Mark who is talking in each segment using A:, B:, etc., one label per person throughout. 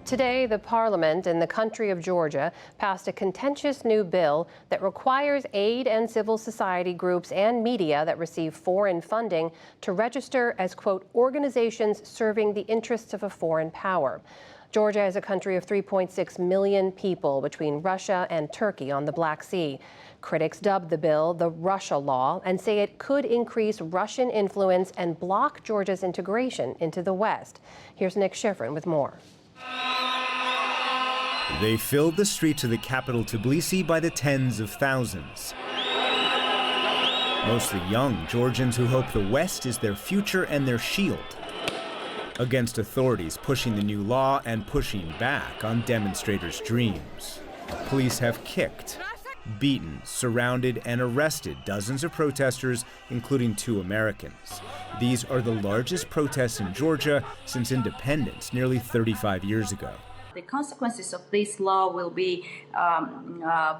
A: Today, the parliament in the country of Georgia passed a contentious new bill that requires aid and civil society groups and media that receive foreign funding to register as, quote, organizations serving the interests of a foreign power. Georgia is a country of 3.6 million people between Russia and Turkey on the Black Sea. Critics dubbed the bill the Russia Law and say it could increase Russian influence and block Georgia's integration into the West. Here's Nick Schifrin with more.
B: They filled the streets of the capital Tbilisi by the tens of thousands. Mostly young Georgians who hope the West is their future and their shield against authorities pushing the new law and pushing back on demonstrators' dreams. Police have kicked, beaten, surrounded, and arrested dozens of protesters, including 2 Americans. These are the largest protests in Georgia since independence nearly 35 years ago.
C: The consequences of this law will be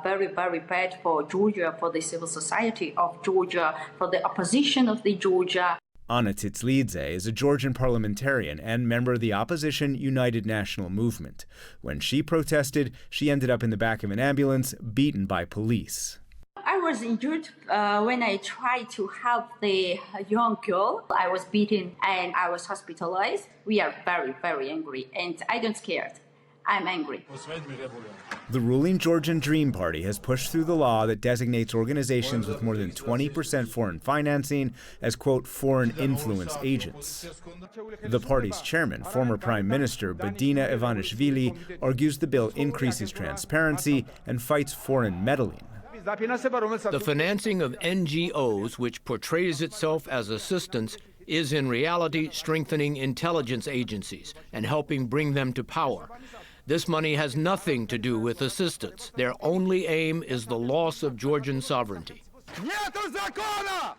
C: very, very bad for Georgia, for the civil society of Georgia, for the opposition of the Georgia.
B: Anna Titslidze is a Georgian parliamentarian and member of the opposition United National Movement. When she protested, she ended up in the back of an ambulance, beaten by police.
C: I was injured when I tried to help the young girl. I was beaten and I was hospitalized. We are very, very angry, and I don't scared. I'm angry.
B: The ruling Georgian Dream Party has pushed through the law that designates organizations with more than 20% foreign financing as, quote, foreign influence agents. The party's chairman, former Prime Minister Badina Ivanishvili, argues the bill increases transparency and fights foreign meddling.
D: The financing of NGOs, which portrays itself as assistance, is in reality strengthening intelligence agencies and helping bring them to power. This money has nothing to do with assistance. Their only aim is the loss of Georgian sovereignty.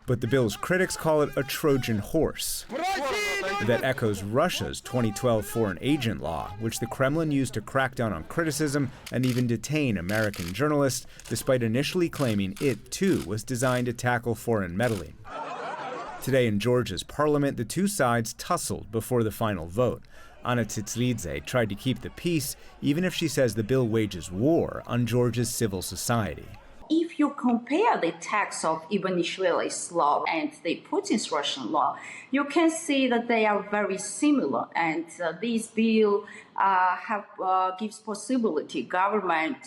B: But the bill's critics call it a Trojan horse that echoes Russia's 2012 foreign agent law, which the Kremlin used to crack down on criticism and even detain American journalists, despite initially claiming it, too, was designed to tackle foreign meddling. Today in Georgia's parliament, the 2 sides tussled before the final vote. Anna Titslidze tried to keep the peace, even if she says the bill wages war on Georgia's civil society.
C: If you compare the text of Ivanishvili's law and the Putin's Russian law, you can see that they are very similar. And this bill gives possibility government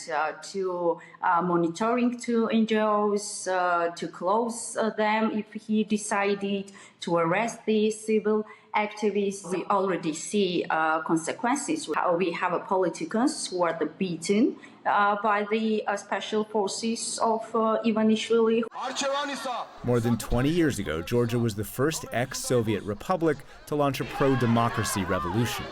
C: to monitoring to NGOs, to close them if he decided to arrest the civil activists. We already see consequences. We have politicians who are beaten by the special forces of Ivanishvili.
B: More than 20 years ago, Georgia was the first ex-Soviet republic to launch a pro-democracy revolution.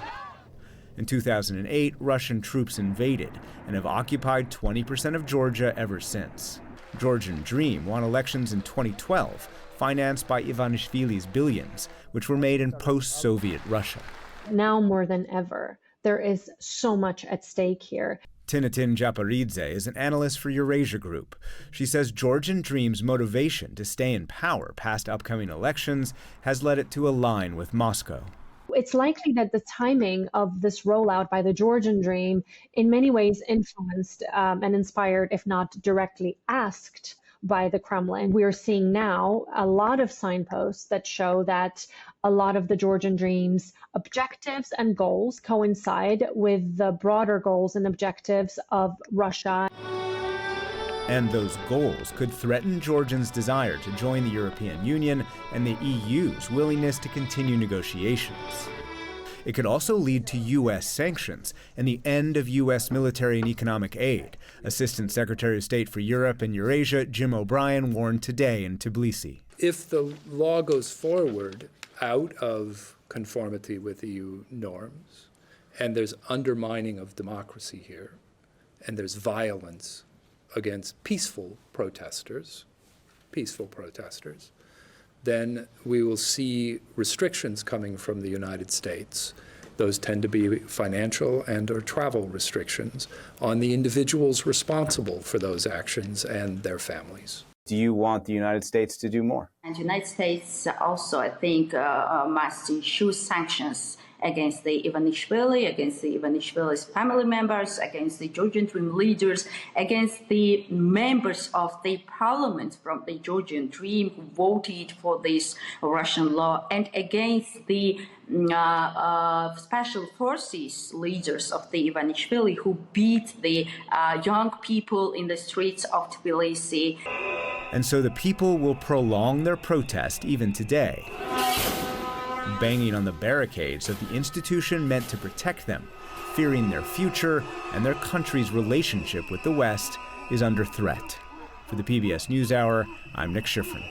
B: In 2008, Russian troops invaded and have occupied 20% of Georgia ever since. Georgian Dream won elections in 2012, financed by Ivanishvili's billions, which were made in post-Soviet Russia.
E: Now more than ever, there is so much at stake here.
B: Tinatin Japaridze is an analyst for Eurasia Group. She says Georgian Dream's motivation to stay in power past upcoming elections has led it to align with Moscow.
E: It's likely that the timing of this rollout by the Georgian Dream in many ways influenced and inspired, if not directly asked, by the Kremlin. We are seeing now a lot of signposts that show that a lot of the Georgian Dream's objectives and goals coincide with the broader goals and objectives of Russia.
B: And those goals could threaten Georgians' desire to join the European Union and the EU's willingness to continue negotiations. It could also lead to U.S. sanctions and the end of U.S. military and economic aid. Assistant Secretary of State for Europe and Eurasia Jim O'Brien warned today in Tbilisi.
F: If the law goes forward out of conformity with EU norms, and there's undermining of democracy here, and there's violence against peaceful protesters, then we will see restrictions coming from the United States. Those tend to be financial and or travel restrictions on the individuals responsible for those actions and their families.
G: Do you want the United States to do more?
C: And the United States also, I think, must issue sanctions against the Ivanishvili, against the Ivanishvili's family members, against the Georgian Dream leaders, against the members of the parliament from the Georgian Dream who voted for this Russian law, and against the special forces leaders of the Ivanishvili who beat the young people in the streets of Tbilisi.
B: And so the people will prolong their protest even today, banging on the barricades of the institution meant to protect them, fearing their future and their country's relationship with the West is under threat. For the PBS NewsHour, I'm Nick Schifrin.